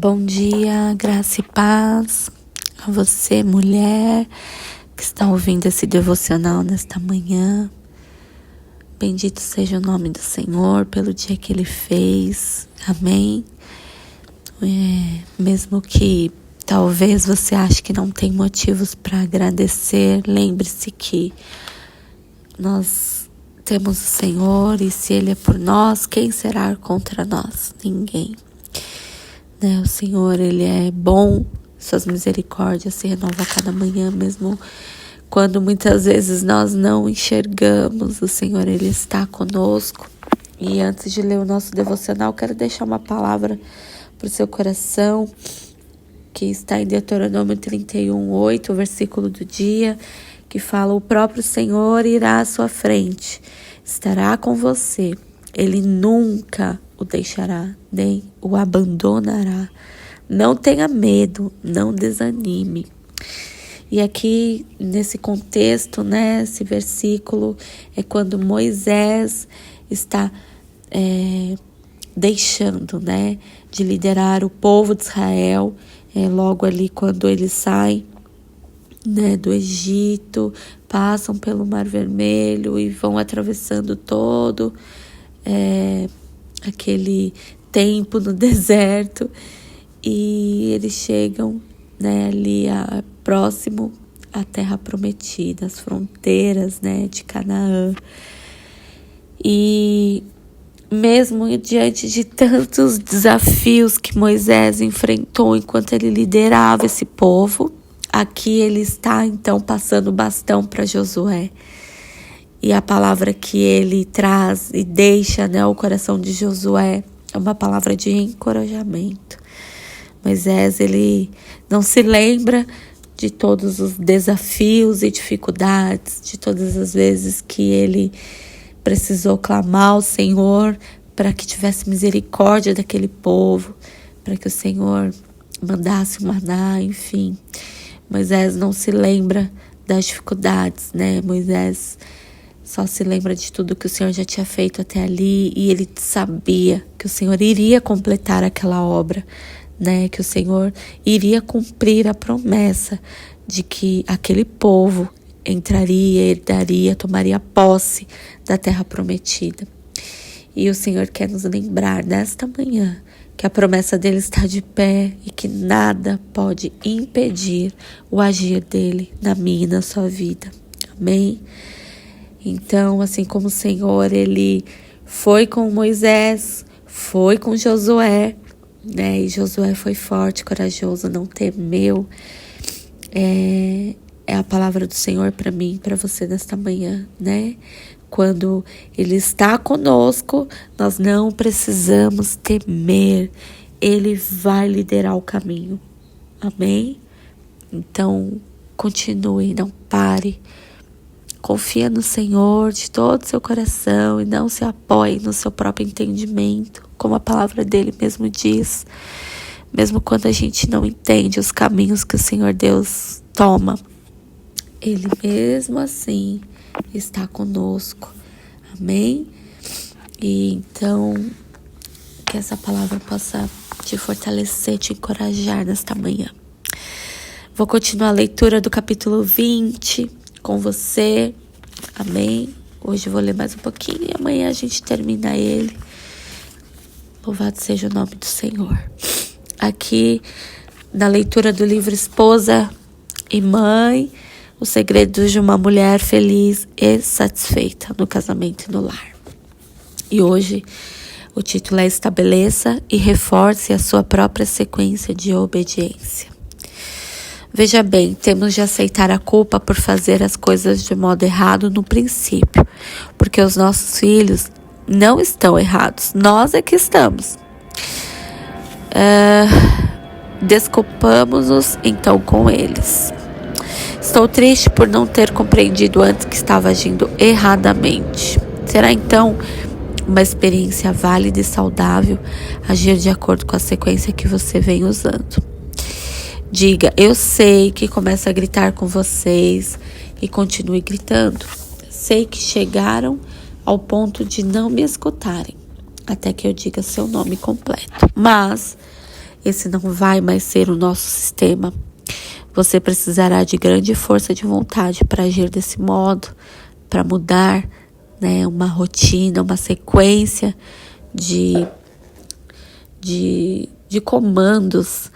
Bom dia, graça e paz a você, mulher, que está ouvindo esse devocional nesta manhã. Bendito seja o nome do Senhor pelo dia que Ele fez. Amém? Mesmo que talvez você ache que não tem motivos para agradecer, lembre-se que nós temos o Senhor e se Ele é por nós, quem será contra nós? Ninguém. O Senhor, Ele é bom, suas misericórdias se renovam a cada manhã, mesmo quando muitas vezes nós não enxergamos. O Senhor, Ele está conosco. E antes de ler o nosso devocional, quero deixar uma palavra para o seu coração, que está em Deuteronômio 31:8, o versículo do dia, que fala: o próprio Senhor irá à sua frente, estará com você, Ele nunca o deixará, nem o abandonará. Não tenha medo, não desanime. E aqui, nesse contexto, esse versículo é quando Moisés está deixando, de liderar o povo de Israel, logo ali quando eles saem, do Egito, passam pelo Mar Vermelho e vão atravessando todo aquele tempo no deserto, e eles chegam ali próximo à terra prometida, as fronteiras de Canaã. E mesmo diante de tantos desafios que Moisés enfrentou enquanto ele liderava esse povo, aqui ele está então passando o bastão para Josué. E a palavra que ele traz e deixa o coração de Josué é uma palavra de encorajamento. Moisés, ele não se lembra de todos os desafios e dificuldades, de todas as vezes que ele precisou clamar ao Senhor para que tivesse misericórdia daquele povo, para que o Senhor mandasse o maná, enfim. Moisés não se lembra das dificuldades, Moisés só se lembra de tudo que o Senhor já tinha feito até ali, e ele sabia que o Senhor iria completar aquela obra, que o Senhor iria cumprir a promessa de que aquele povo entraria, herdaria, tomaria posse da terra prometida. E o Senhor quer nos lembrar nesta manhã que a promessa dele está de pé e que nada pode impedir o agir dele na minha e na sua vida. Amém? Então, assim como o Senhor, ele foi com Moisés, foi com Josué, e Josué foi forte, corajoso, não temeu. É a palavra do Senhor para mim, para você nesta manhã, Quando Ele está conosco, nós não precisamos temer. Ele vai liderar o caminho. Amém? Então, continue, não pare. Confia no Senhor de todo o seu coração e não se apoie no seu próprio entendimento, como a palavra dele mesmo diz. Mesmo quando a gente não entende os caminhos que o Senhor Deus toma, Ele mesmo assim está conosco. Amém? E então, que essa palavra possa te fortalecer, te encorajar nesta manhã. Vou continuar a leitura do capítulo 20 com você. Amém? Hoje eu vou ler mais um pouquinho e amanhã a gente termina ele. Louvado seja o nome do Senhor. Aqui, na leitura do livro Esposa e Mãe, os segredos de uma mulher feliz e satisfeita no casamento e no lar. E hoje o título é: estabeleça e reforce a sua própria sequência de obediência. Veja bem, temos de aceitar a culpa por fazer as coisas de modo errado no princípio, porque os nossos filhos não estão errados, nós é que estamos. Desculpamos-nos então com eles. Estou triste por não ter compreendido antes que estava agindo erradamente. Será então uma experiência válida e saudável agir de acordo com a sequência que você vem usando. Diga: eu sei que começo a gritar com vocês, e continue gritando. Sei que chegaram ao ponto de não me escutarem, até que eu diga seu nome completo. Mas esse não vai mais ser o nosso sistema. Você precisará de grande força de vontade para agir desse modo, para mudar, né, uma rotina, uma sequência de comandos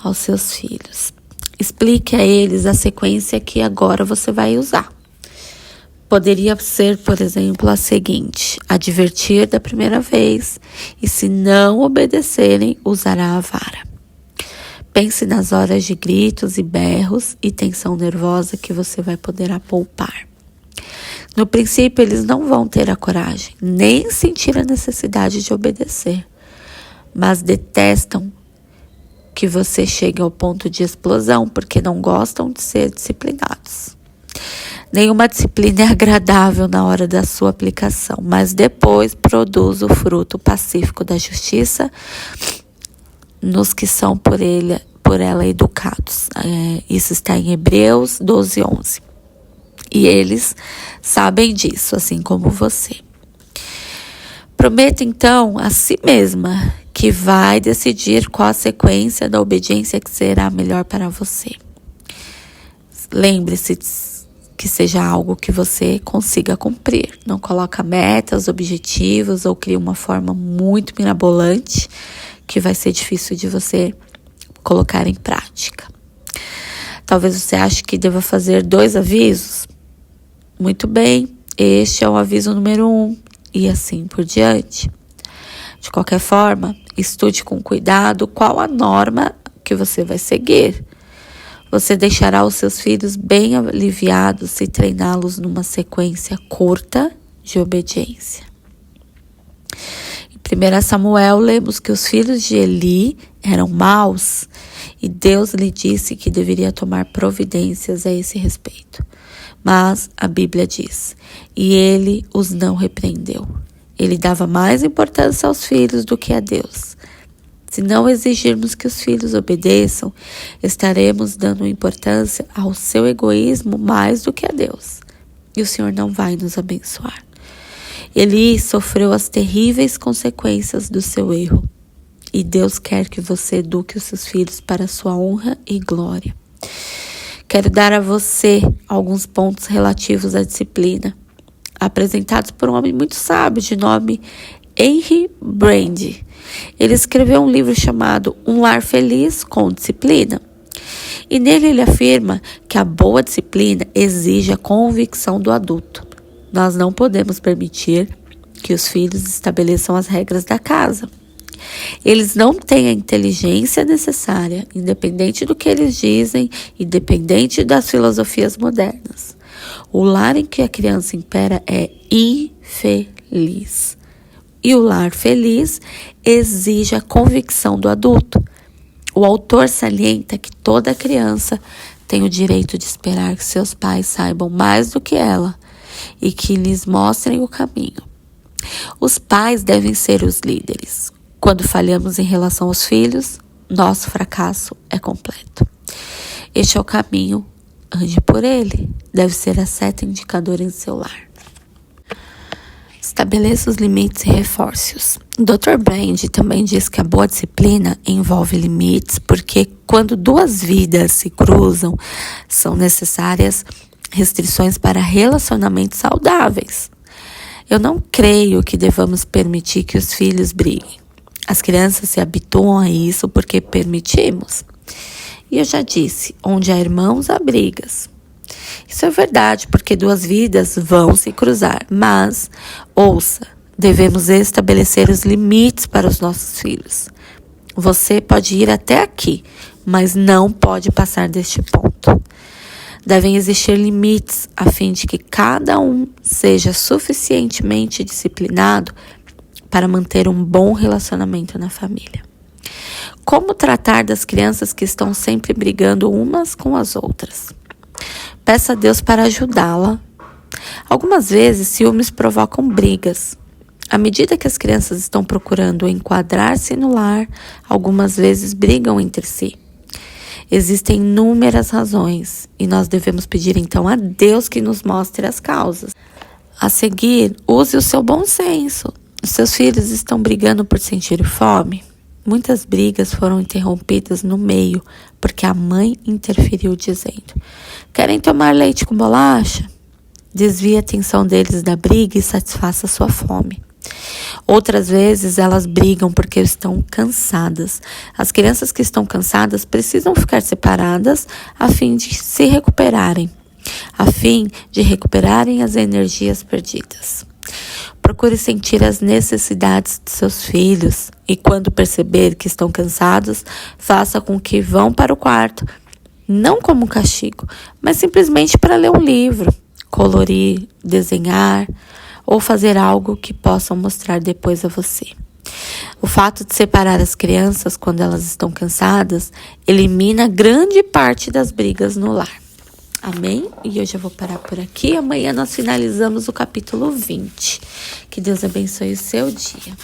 aos seus filhos. Explique a eles a sequência que agora você vai usar. Poderia ser, por exemplo, a seguinte: advertir da primeira vez e, se não obedecerem, usará a vara. Pense nas horas de gritos e berros e tensão nervosa que você vai poder poupar. No princípio, eles não vão ter a coragem, nem sentir a necessidade de obedecer, mas detestam que você chegue ao ponto de explosão, porque não gostam de ser disciplinados. Nenhuma disciplina é agradável na hora da sua aplicação, mas depois produz o fruto pacífico da justiça nos que são por ela educados. Isso está em Hebreus 12:11. E eles sabem disso, assim como você. Prometa então a si mesma que vai decidir qual a sequência da obediência que será melhor para você. Lembre-se que seja algo que você consiga cumprir. Não coloca metas, objetivos ou cria uma forma muito mirabolante que vai ser difícil de você colocar em prática. Talvez você ache que deva fazer 2 avisos. Muito bem, este é o aviso número 1 e assim por diante. De qualquer forma, estude com cuidado qual a norma que você vai seguir. Você deixará os seus filhos bem aliviados se treiná-los numa sequência curta de obediência. Em 1 Samuel, lemos que os filhos de Eli eram maus e Deus lhe disse que deveria tomar providências a esse respeito. Mas a Bíblia diz: e ele os não repreendeu. Ele dava mais importância aos filhos do que a Deus. Se não exigirmos que os filhos obedeçam, estaremos dando importância ao seu egoísmo mais do que a Deus. E o Senhor não vai nos abençoar. Eli sofreu as terríveis consequências do seu erro. E Deus quer que você eduque os seus filhos para a sua honra e glória. Quero dar a você alguns pontos relativos à disciplina, apresentados por um homem muito sábio de nome Henry Brand. Ele escreveu um livro chamado Um Lar Feliz com Disciplina. E nele ele afirma que a boa disciplina exige a convicção do adulto. Nós não podemos permitir que os filhos estabeleçam as regras da casa. Eles não têm a inteligência necessária, independente do que eles dizem, independente das filosofias modernas. O lar em que a criança impera é infeliz. E o lar feliz exige a convicção do adulto. O autor salienta que toda criança tem o direito de esperar que seus pais saibam mais do que ela e que lhes mostrem o caminho. Os pais devem ser os líderes. Quando falhamos em relação aos filhos, nosso fracasso é completo. Este é o caminho, ande por ele. Deve ser a seta indicadora em seu lar. Estabeleça os limites e reforce-os. Dr. Brand também diz que a boa disciplina envolve limites, porque quando 2 vidas se cruzam, são necessárias restrições para relacionamentos saudáveis. Eu não creio que devamos permitir que os filhos briguem. As crianças se habituam a isso porque permitimos. E eu já disse, onde há irmãos, há brigas. Isso é verdade, porque 2 vidas vão se cruzar, mas, ouça, devemos estabelecer os limites para os nossos filhos. Você pode ir até aqui, mas não pode passar deste ponto. Devem existir limites a fim de que cada um seja suficientemente disciplinado para manter um bom relacionamento na família. Como tratar das crianças que estão sempre brigando umas com as outras? Peça a Deus para ajudá-la. Algumas vezes, ciúmes provocam brigas. À medida que as crianças estão procurando enquadrar-se no lar, algumas vezes brigam entre si. Existem inúmeras razões e nós devemos pedir então a Deus que nos mostre as causas. A seguir, use o seu bom senso. Os seus filhos estão brigando por sentir fome? muitas brigas foram interrompidas no meio, porque a mãe interferiu dizendo: querem tomar leite com bolacha? Desvie a atenção deles da briga e satisfaça sua fome. Outras vezes elas brigam porque estão cansadas. As crianças que estão cansadas precisam ficar separadas a fim de se recuperarem, as energias perdidas. Procure sentir as necessidades de seus filhos e, quando perceber que estão cansados, faça com que vão para o quarto, não como um castigo, mas simplesmente para ler um livro, colorir, desenhar ou fazer algo que possam mostrar depois a você. O fato de separar as crianças quando elas estão cansadas elimina grande parte das brigas no lar. Amém? E hoje eu vou parar por aqui. Amanhã nós finalizamos o capítulo 20. Que Deus abençoe o seu dia.